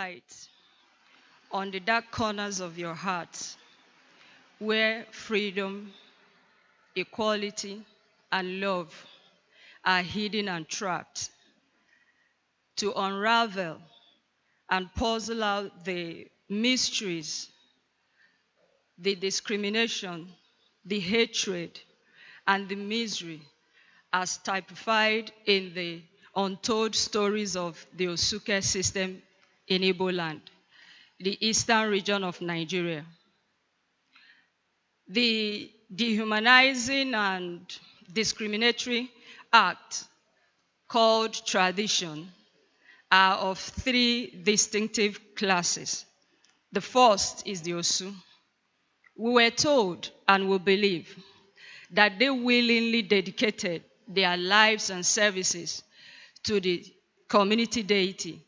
light on the dark corners of your heart, where freedom, equality, and love are hidden and trapped, to unravel and puzzle out the mysteries, the discrimination, the hatred, and the misery as typified in the untold stories of the Osuke system in Igbo land, the eastern region of Nigeria. The dehumanizing and discriminatory act called tradition are of three distinctive classes. The first is the Osu. We were told and we believe that they willingly dedicated their lives and services to the community deity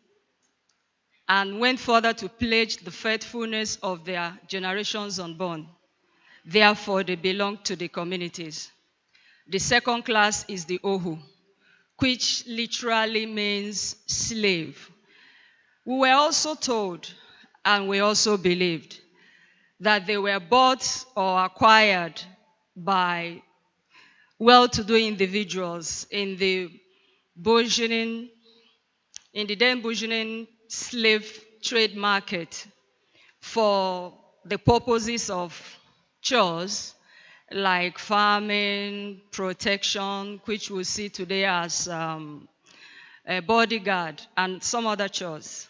and went further to pledge the faithfulness of their generations unborn. Therefore, they belong to the communities. The second class is the Ohu, which literally means slave. We were also told, and we also believed, that they were bought or acquired by well-to-do individuals in the then burgeoning slave trade market for the purposes of chores like farming, protection, which we see today as a bodyguard, and some other chores.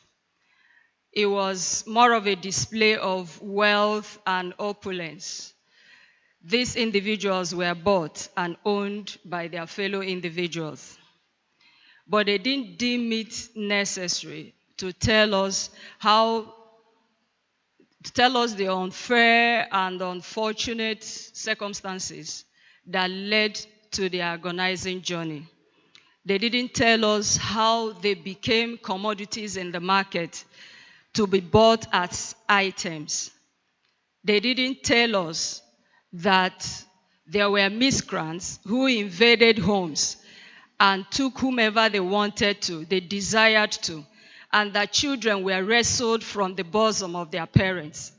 It was more of a display of wealth and opulence. These individuals were bought and owned by their fellow individuals. But they didn't deem it necessary to tell us the unfair and unfortunate circumstances that led to their agonizing journey. They didn't tell us how they became commodities in the market to be bought as items. They didn't tell us that there were miscreants who invaded homes and took whomever they wanted to, they desired to, and that children were wrestled from the bosom of their parents.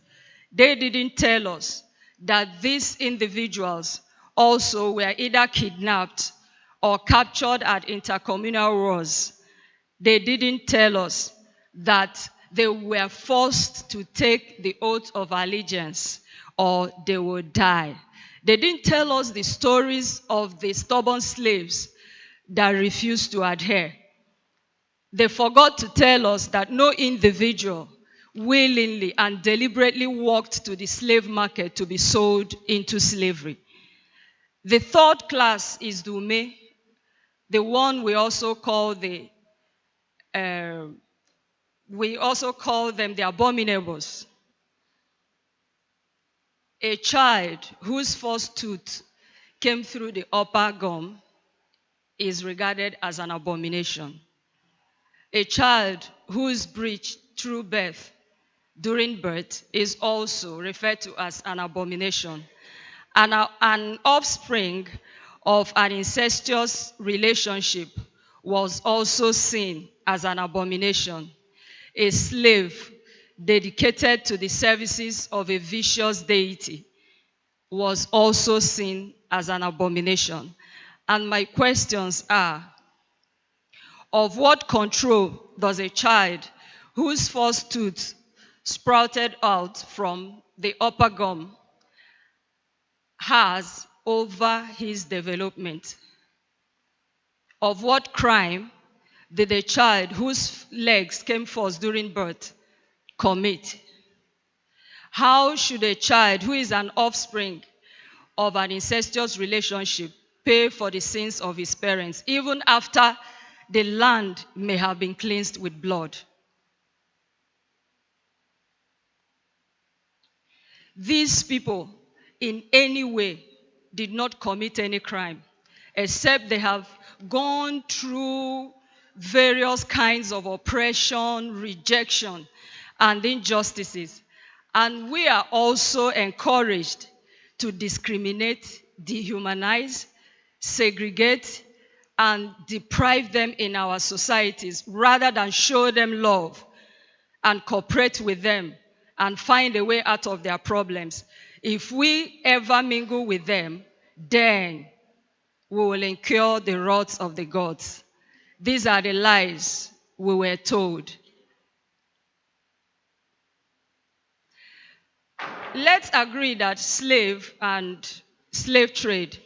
They didn't tell us that these individuals also were either kidnapped or captured at intercommunal wars. They didn't tell us that they were forced to take the oath of allegiance or they would die. They didn't tell us the stories of the stubborn slaves that refused to adhere. They forgot to tell us that no individual willingly and deliberately walked to the slave market to be sold into slavery. The third class is the Ume, the one we also call them the abominables. A child whose first tooth came through the upper gum is regarded as an abomination. A child whose breech through birth, during birth, is also referred to as an abomination. And an offspring of an incestuous relationship was also seen as an abomination. A slave dedicated to the services of a vicious deity was also seen as an abomination. And my questions are, of what control does a child whose first tooth sprouted out from the upper gum has over his development? Of what crime did a child whose legs came first during birth commit? How should a child who is an offspring of an incestuous relationship pay for the sins of his parents, even after the land may have been cleansed with blood? These people in any way did not commit any crime, except they have gone through various kinds of oppression, rejection, and injustices. And we are also encouraged to discriminate, dehumanize, segregate, and deprive them in our societies rather than show them love and cooperate with them and find a way out of their problems. If we ever mingle with them, then we will incur the wrath of the gods. These are the lies we were told. Let's agree that slave and slave trade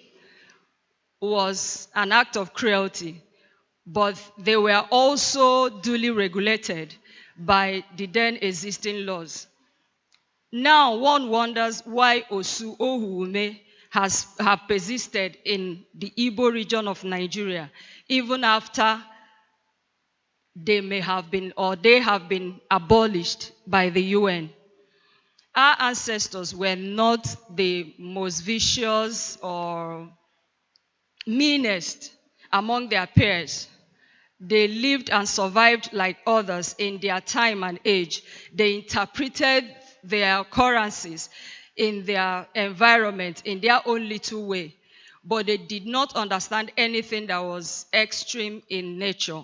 was an act of cruelty, but they were also duly regulated by the then existing laws. Now one wonders why Osu Ohuume have persisted in the Igbo region of Nigeria, even after they have been abolished by the UN. Our ancestors were not the most vicious or meanest among their peers. They lived and survived like others in their time and age. They interpreted their occurrences in their environment in their own little way, but they did not understand anything that was extreme in nature.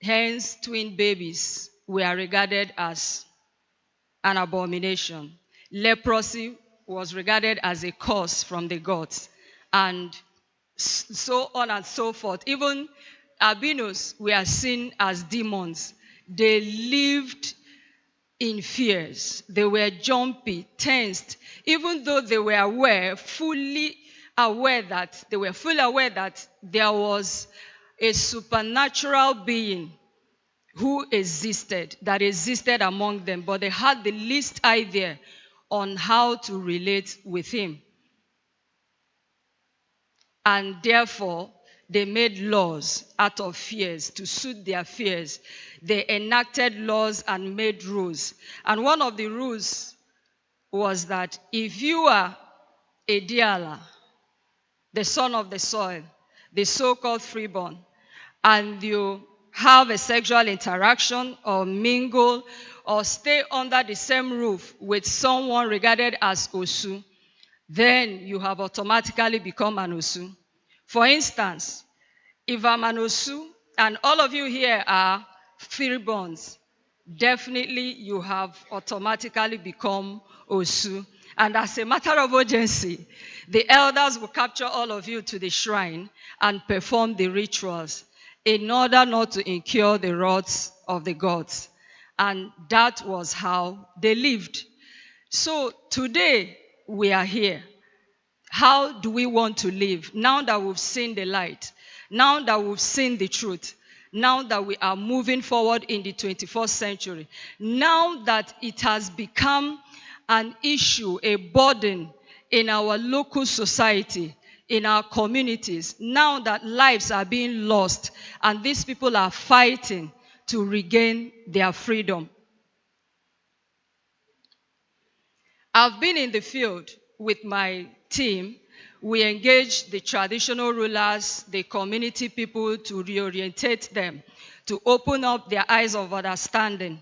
Hence, twin babies were regarded as an abomination. Leprosy was regarded as a curse from the gods, and so on and so forth. Even albinos were seen as demons. They lived in fears. They were jumpy, tensed, even though they were fully aware that there was a supernatural being that existed among them, but they had the least idea on how to relate with him. And therefore, they made laws out of fears to suit their fears. They enacted laws and made rules. And one of the rules was that if you are a Diala, the son of the soil, the so-called freeborn, and you have a sexual interaction or mingle or stay under the same roof with someone regarded as Osu, then you have automatically become an Osu. For instance, if I'm an Osu and all of you here are freeborns, definitely you have automatically become Osu. And as a matter of urgency, the elders will capture all of you to the shrine and perform the rituals in order not to incur the wrath of the gods. And that was how they lived. So today we are here. How do we want to live now that we've seen the light? Now that we've seen the truth? Now that we are moving forward in the 21st century? Now that it has become an issue, a burden in our local society, in our communities, now that lives are being lost and these people are fighting to regain their freedom. I've been in the field with my team. We engage the traditional rulers, the community people to reorientate them, to open up their eyes of understanding.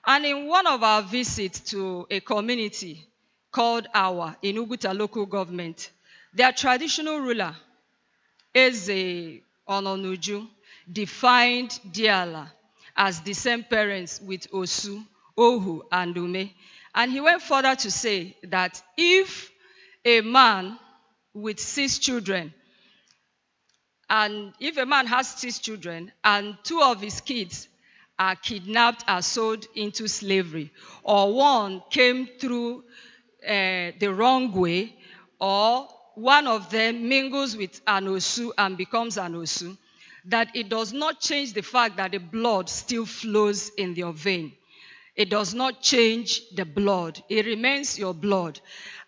And in one of our visits to a community called Awa in Uguta local government, their traditional ruler, Eze Ononuju, defined Diala as the same parents with Osu, Ohu, and Ume. And he went further to say that if a man with 6 children, and if a man has 6 children and 2 of his kids are kidnapped or sold into slavery, or one came through the wrong way, or one of them mingles with an Osu and becomes an Osu, that it does not change the fact that the blood still flows in your vein. It does not change the blood. It remains your blood.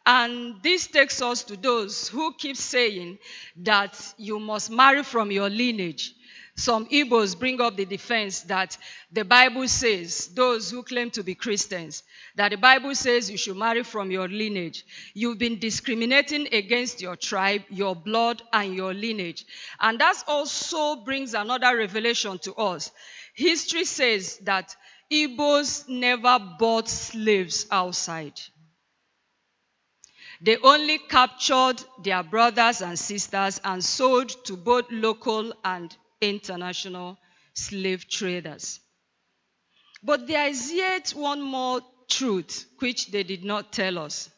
And this takes us to those who keep saying that you must marry from your lineage. Some Igbos bring up the defense that the Bible says, those who claim to be Christians, that the Bible says you should marry from your lineage. You've been discriminating against your tribe, your blood, and your lineage. And that also brings another revelation to us. History says that Igbos never bought slaves outside. They only captured their brothers and sisters and sold to both local and international slave traders. But there is yet one more truth which they did not tell us.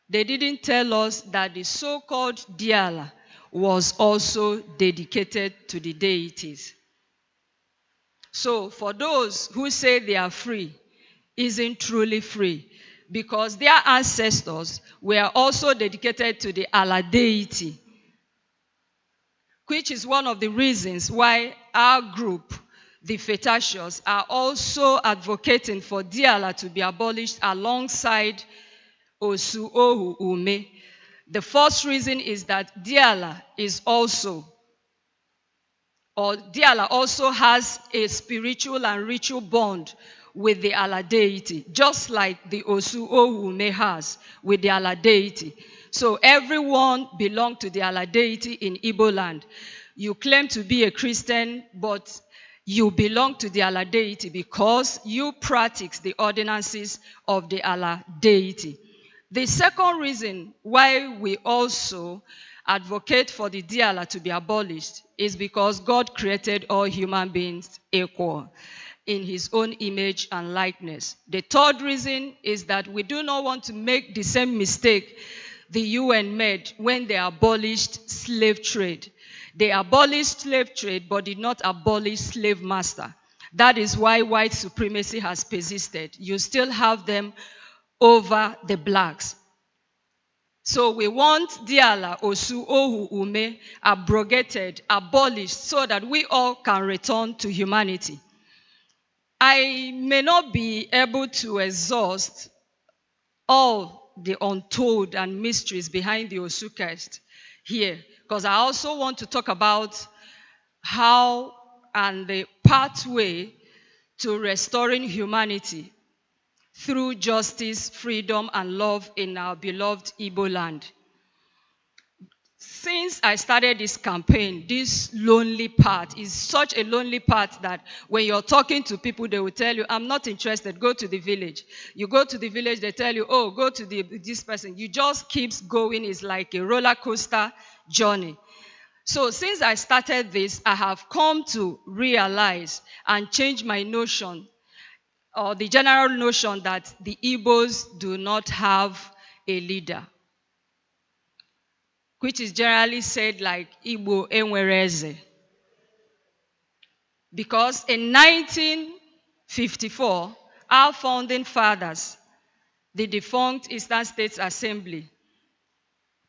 They didn't tell us that the so-called Diala was also dedicated to the deities. So for those who say they are free, isn't truly free, because their ancestors were also dedicated to the Allah deity, which is one of the reasons why our group, the IFETACSIOS, are also advocating for Diala to be abolished alongside Osu Ohu Ume. The first reason is that Diala also has a spiritual and ritual bond with the Allah deity, just like the Osu Ohu Ume has with the Allah deity. So everyone belongs to the Allah deity in Igbo land. You claim to be a Christian, but you belong to the Allah deity because you practice the ordinances of the Allah deity. The second reason why we also advocate for the Diala to be abolished is because God created all human beings equal in his own image and likeness. The third reason is that we do not want to make the same mistake the UN made when they abolished slave trade. They abolished slave trade but did not abolish slave master. That is why white supremacy has persisted. You still have them over the blacks. So we want Diala, Osu, Ohu, Ume abrogated, abolished, so that we all can return to humanity. I may not be able to exhaust all the untold and mysteries behind the Osu caste here, because I also want to talk about how and the pathway to restoring humanity through justice, freedom, and love in our beloved Igbo land. Since I started this campaign, this lonely part is such a lonely part that when you're talking to people, they will tell you, I'm not interested, go to the village. You go to the village, they tell you, oh, go to this person. You just keep going. It's like a roller coaster journey. So since I started this, I have come to realize and change my notion, or the general notion, that the Igbos do not have a leader, which is generally said like Igbo enwereze. Because in 1954, our founding fathers, the defunct Eastern States Assembly,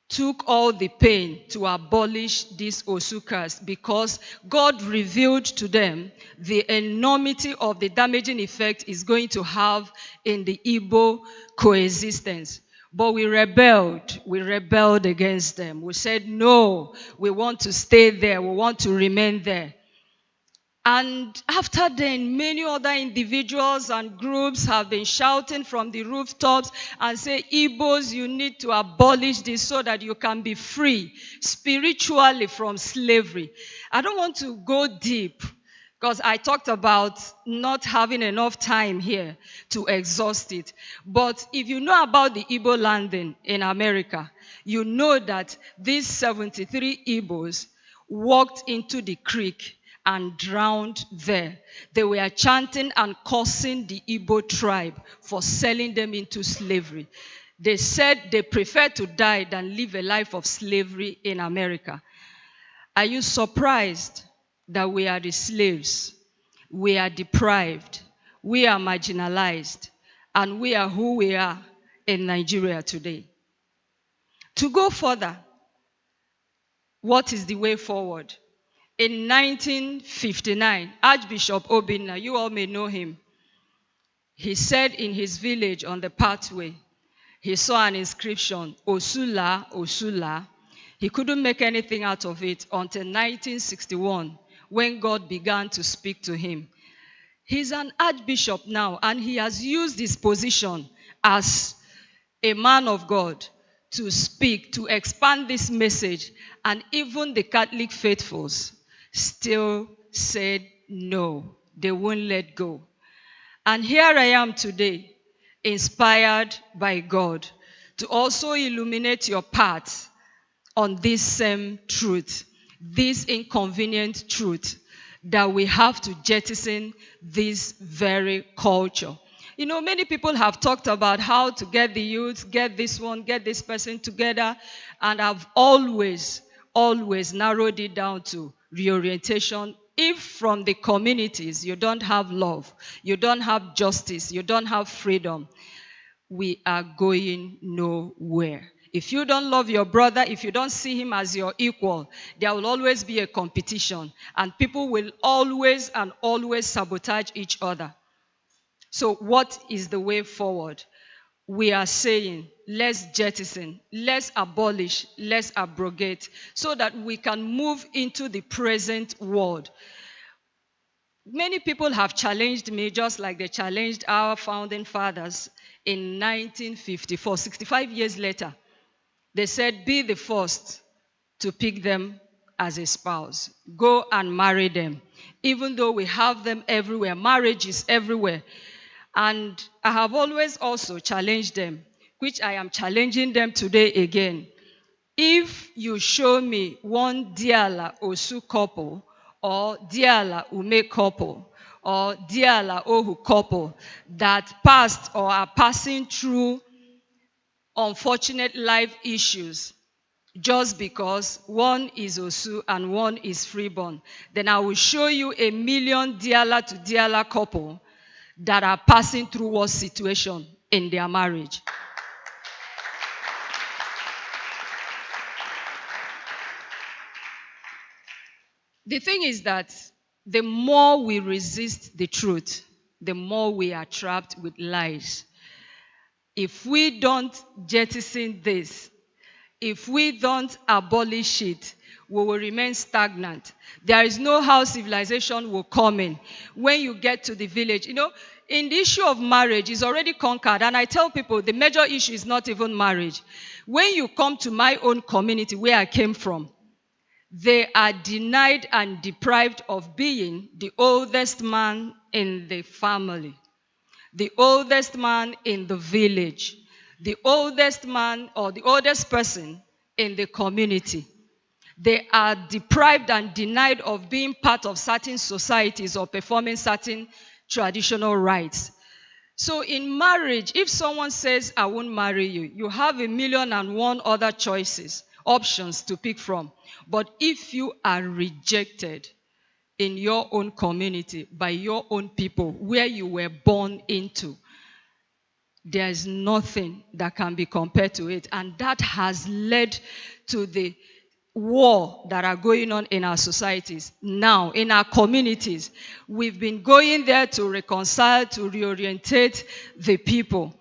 took all the pain to abolish these Osu caste because God revealed to them the enormity of the damaging effect it's going to have in the Igbo coexistence. But we rebelled against them. We said, no, we want to stay there, we want to remain there. And after then, many other individuals and groups have been shouting from the rooftops and say, Igbos, you need to abolish this so that you can be free spiritually from slavery. I don't want to go deep because I talked about not having enough time here to exhaust it. But if you know about the Igbo landing in America, you know that these 73 Igbos walked into the creek and drowned there. They were chanting and cursing the Igbo tribe for selling them into slavery. They said they prefer to die than live a life of slavery in America. Are you surprised that we are the slaves? We are deprived. We are marginalized. And we are who we are in Nigeria today. To go further, what is the way forward? In 1959, Archbishop Obinna, you all may know him, he said in his village on the pathway, he saw an inscription, Osula, Osula. He couldn't make anything out of it until 1961, when God began to speak to him. He's an archbishop now, and he has used his position as a man of God to speak, to expand this message, and even the Catholic faithfuls still said no, they won't let go. And here I am today, inspired by God, to also illuminate your path on this same truth, this inconvenient truth, that we have to jettison this very culture. You know, many people have talked about how to get the youth, get this one, get this person together, and I've always narrowed it down to reorientation. If from the communities you don't have love, you don't have justice, you don't have freedom, we are going nowhere. If you don't love your brother, if you don't see him as your equal, there will always be a competition, and people will always sabotage each other. So what is the way forward? We are saying, let's jettison, let's abolish, let's abrogate, so that we can move into the present world. Many people have challenged me, just like they challenged our founding fathers in 1954, 65 years later. They said, be the first to pick them as a spouse. Go and marry them. Even though we have them everywhere, marriage is everywhere. And I have always also challenged them, which I am challenging them today again. If you show me one Diala Osu couple, or Diala Ume couple, or Diala Ohu couple that passed or are passing through unfortunate life issues just because one is Osu and one is freeborn, then I will show you 1 million Diala to Diala couple that are passing through worse situation in their marriage. The thing is that the more we resist the truth, the more we are trapped with lies. If we don't jettison this, if we don't abolish it, we will remain stagnant. There is no how civilization will come in. When you get to the village, in the issue of marriage is already conquered. And I tell people the major issue is not even marriage. When you come to my own community where I came from, they are denied and deprived of being the oldest man in the family, the oldest man in the village, the oldest man or the oldest person in the community. They are deprived and denied of being part of certain societies or performing certain traditional rites. So in marriage, if someone says, I won't marry you, you have 1,000,001 other choices, options to pick from. But if you are rejected in your own community, by your own people, where you were born into, there is nothing that can be compared to it. And that has led to the war that are going on in our societies now, in our communities. We've been going there to reconcile, to reorientate the people.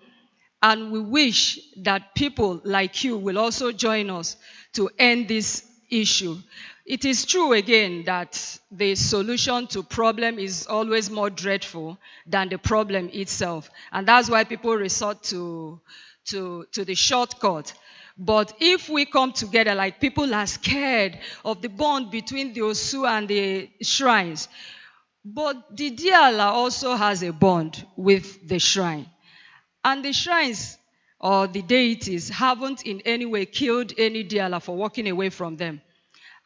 And we wish that people like you will also join us to end this issue. It is true again that the solution to problem is always more dreadful than the problem itself. And that's why people resort to the shortcut. But if we come together, like people are scared of the bond between the Osu and the shrines. But the Diala also has a bond with the shrine. And the shrines or the deities haven't in any way killed any Diala for walking away from them.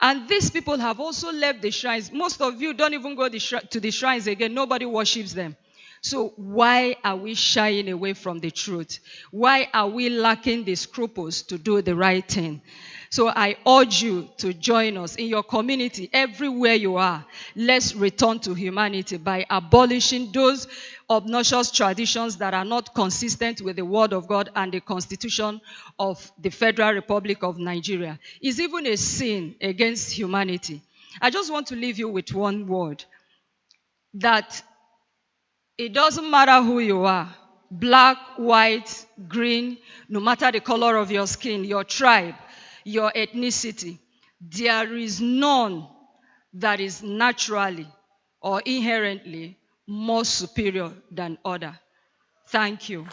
And these people have also left the shrines. Most of you don't even go to the shrines again. Nobody worships them. So why are we shying away from the truth? Why are we lacking the scruples to do the right thing? So I urge you to join us in your community, everywhere you are. Let's return to humanity by abolishing those obnoxious traditions that are not consistent with the Word of God and the Constitution of the Federal Republic of Nigeria. It's even a sin against humanity. I just want to leave you with one word, that it doesn't matter who you are, black, white, green, no matter the color of your skin, your tribe, your ethnicity, there is none that is naturally or inherently more superior than other. Thank you.